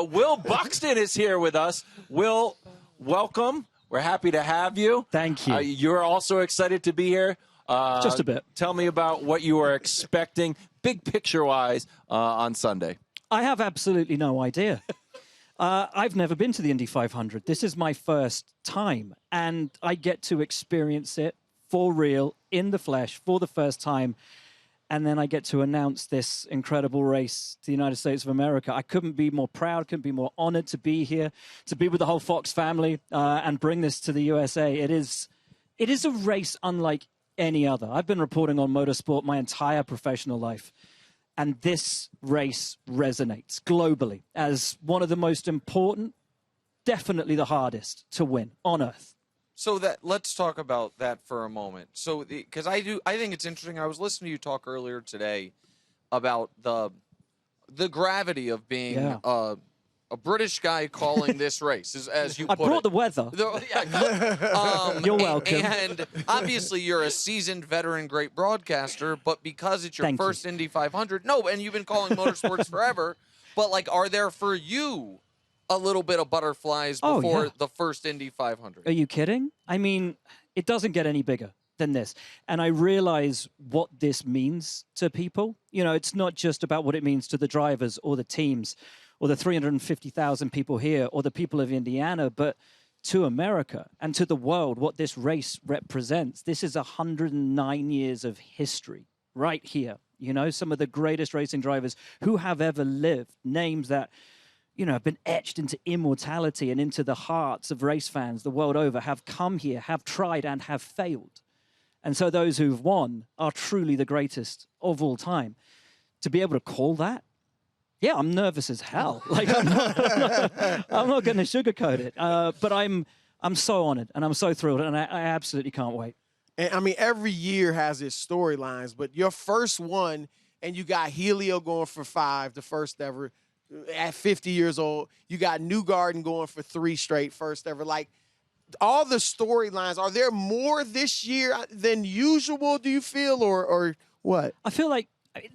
Will Buxton is here with us. Will, welcome. We're happy to have you. Thank you. You're also excited to be here. Just a bit. Tell me about what you are expecting, big picture-wise, on Sunday. I have absolutely no idea. I've never been to the Indy 500. This is my first time, and I get to experience it for real, in the flesh, for the first time. And then I get to announce this incredible race to the United States of America. I couldn't be more proud, couldn't be more honored to be here, to be with the whole Fox family and bring this to the USA. It is a race unlike any other. I've been reporting on motorsport my entire professional life, and this race resonates globally as one of the most important, definitely the hardest to win on Earth. So let's talk about that for a moment. So, because I think it's interesting. I was listening to you talk earlier today about the gravity of being a British guy calling this race, as you put it. I brought the weather. You're welcome. And obviously, you're a seasoned veteran, great broadcaster, but because it's your first Indy 500, and you've been calling motorsports forever, but, like, are there for you a little bit of butterflies before the first Indy 500? Are you kidding? I mean, it doesn't get any bigger than this. And I realize what this means to people. You know, it's not just about what it means to the drivers or the teams or the 350,000 people here or the people of Indiana, but to America and to the world, what this race represents. This is 109 years of history right here. You know, some of the greatest racing drivers who have ever lived, names that, you know, have been etched into immortality and into the hearts of race fans the world over, have come here, have tried and have failed. And so those who've won are truly the greatest of all time. To be able to call that, yeah, I'm nervous as hell. Like, I'm not going to sugarcoat it. But I'm so honored and I'm so thrilled, and I absolutely can't wait. And I mean, every year has its storylines, but your first one, and you got Helio going for 5, the first ever, at 50 years old. You got Newgarden going for 3 straight, first ever. Like, all the storylines, are there more this year than usual, do you feel, or what? I feel like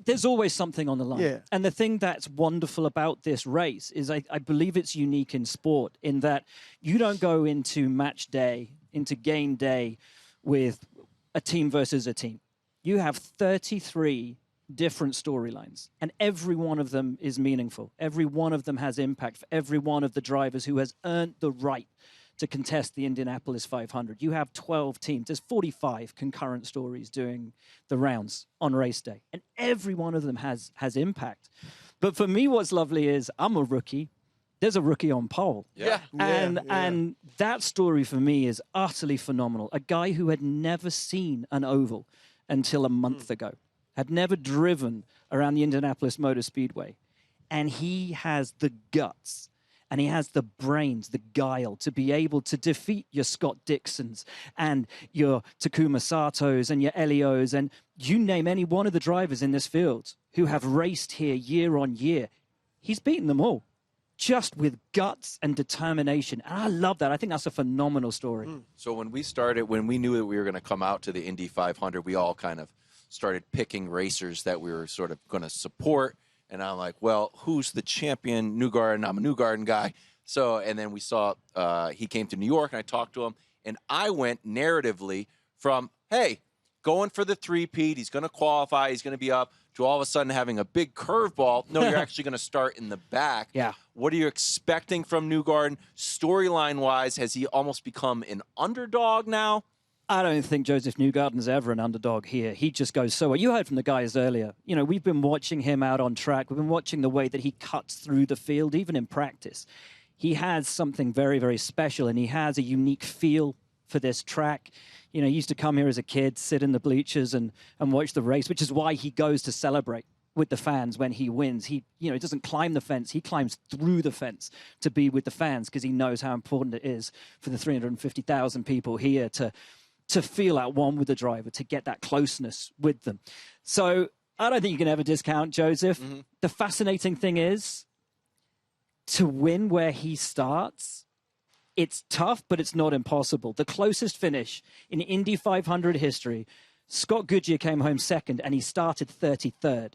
there's always something on the line. Yeah. And the thing that's wonderful about this race is I believe it's unique in sport in that you don't go into match day, into game day with a team versus a team. You have 33 different storylines, and every one of them is meaningful. Every one of them has impact for every one of the drivers who has earned the right to contest the Indianapolis 500. You have 12 teams. There's 45 concurrent stories doing the rounds on race day, and every one of them has impact. But for me, what's lovely is I'm a rookie. There's a rookie on pole. Yeah. And that story for me is utterly phenomenal. A guy who had never seen an oval until a month ago, had never driven around the Indianapolis Motor Speedway, and he has the guts and he has the brains, the guile to be able to defeat your Scott Dixons and your Takuma Satos and your Elios, and you name any one of the drivers in this field who have raced here year on year. He's beaten them all, just with guts and determination. And I love that. I think that's a phenomenal story. So when we knew that we were going to come out to the Indy 500, we all kind of started picking racers that we were sort of going to support. And I'm like, well, who's the champion? Newgarden. I'm a Newgarden guy. So, and then we saw he came to New York, and I talked to him. And I went narratively from, hey, going for the three-peat, he's going to qualify, he's going to be up, to all of a sudden having a big curveball. No, you're actually going to start in the back. Yeah. What are you expecting from Newgarden? Storyline-wise, has he almost become an underdog now? I don't think Josef Newgarden's ever an underdog here. He just goes so well. You heard from the guys earlier. You know, we've been watching him out on track. We've been watching the way that he cuts through the field, even in practice. He has something very, very special, and he has a unique feel for this track. You know, he used to come here as a kid, sit in the bleachers and watch the race, which is why he goes to celebrate with the fans when he wins. He doesn't climb the fence. He climbs through the fence to be with the fans because he knows how important it is for the 350,000 people here to feel at one with the driver, to get that closeness with them. So I don't think you can ever discount Josef. Mm-hmm. The fascinating thing is, to win where he starts, it's tough, but it's not impossible. The closest finish in Indy 500 history, Scott Goodyear came home second, and he started 33rd.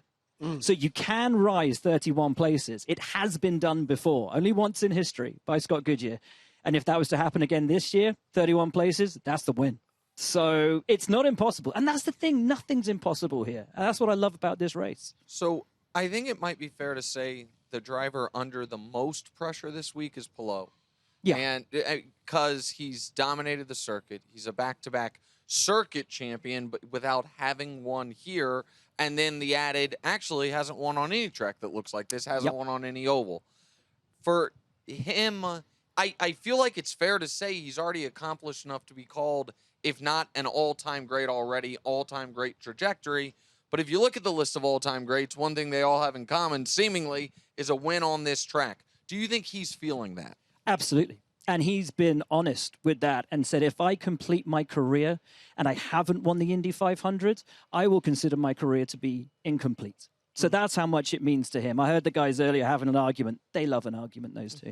So you can rise 31 places. It has been done before, only once in history by Scott Goodyear. And if that was to happen again this year, 31 places, that's the win. So it's not impossible. And that's the thing. Nothing's impossible here. And that's what I love about this race. So I think it might be fair to say the driver under the most pressure this week is Palou. Yeah. And because he's dominated the circuit, he's a back-to-back circuit champion, but without having won here. And then the added actually hasn't won on any track that looks like this, hasn't won on any oval. For him, I feel like it's fair to say he's already accomplished enough to be called, if not an all-time great already, all-time great trajectory. But if you look at the list of all-time greats, one thing they all have in common, seemingly, is a win on this track. Do you think he's feeling that? Absolutely. And he's been honest with that and said, if I complete my career and I haven't won the Indy 500, I will consider my career to be incomplete. So that's how much it means to him. I heard the guys earlier having an argument. They love an argument, those two.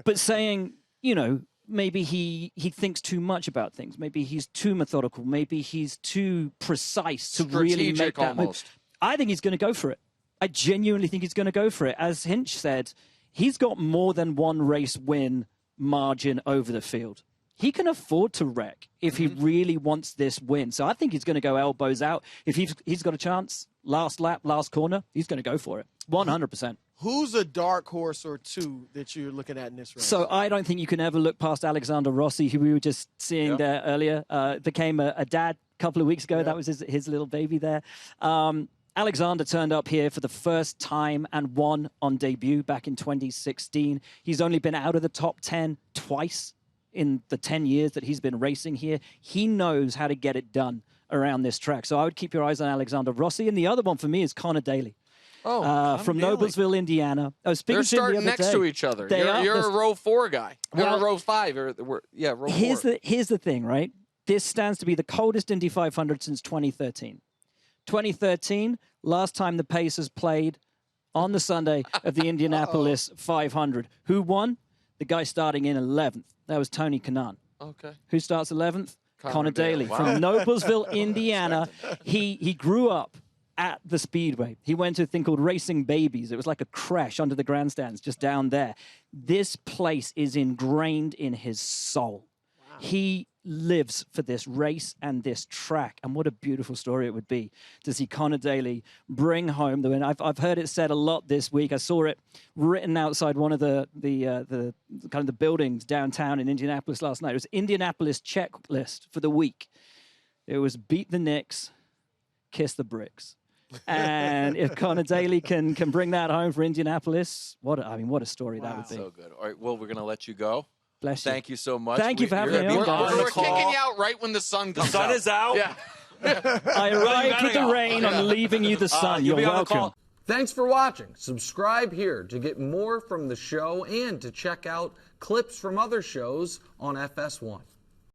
But saying, you know, maybe he thinks too much about things. Maybe he's too methodical. Maybe he's too precise to really make that move. I think he's going to go for it. I genuinely think he's going to go for it. As Hinch said, he's got more than one race win margin over the field. He can afford to wreck if he really wants this win. So I think he's going to go elbows out. If he's got a chance, last lap, last corner, he's going to go for it. 100%. Who's a dark horse or two that you're looking at in this race? So I don't think you can ever look past Alexander Rossi, who we were just seeing there earlier. Became a dad a couple of weeks ago. That was his little baby there. Alexander turned up here for the first time and won on debut back in 2016. He's only been out of the top 10 twice in the 10 years that he's been racing here. He knows how to get it done around this track. So I would keep your eyes on Alexander Rossi. And the other one for me is Connor Daly. From Noblesville, Indiana. I was speaking They're to him the starting other next day. to each other. They You're a row 4 guy. Well, or row 5. Or row 4. Here's the thing, right? This stands to be the coldest Indy 500 since 2013. 2013, last time the Pacers played on the Sunday of the Indianapolis 500. Who won? The guy starting in 11th. That was Tony Kanaan. Okay. Who starts 11th? Connor Daly. Wow. From Noblesville, Indiana. He grew up at the Speedway. He went to a thing called Racing Babies. It was like a crash under the grandstands just down there. This place is ingrained in his soul. Wow. He lives for this race and this track. And what a beautiful story it would be to see Connor Daly bring home the win. I've heard it said a lot this week. I saw it written outside one of the kind of the buildings downtown in Indianapolis last night. It was Indianapolis checklist for the week. It was beat the Knicks, kiss the bricks. And if Connor Daly can bring that home for Indianapolis, what a story that would be. So good. All right, well, we're going to let you go. Bless you. Thank you so much. Thank you for having me on, guys. We're kicking you out right when the sun comes out. The sun is out? Yeah. I arrived with the rain. I'm leaving you the sun. You're welcome. Thanks for watching. Subscribe here to get more from the show and to check out clips from other shows on FS1.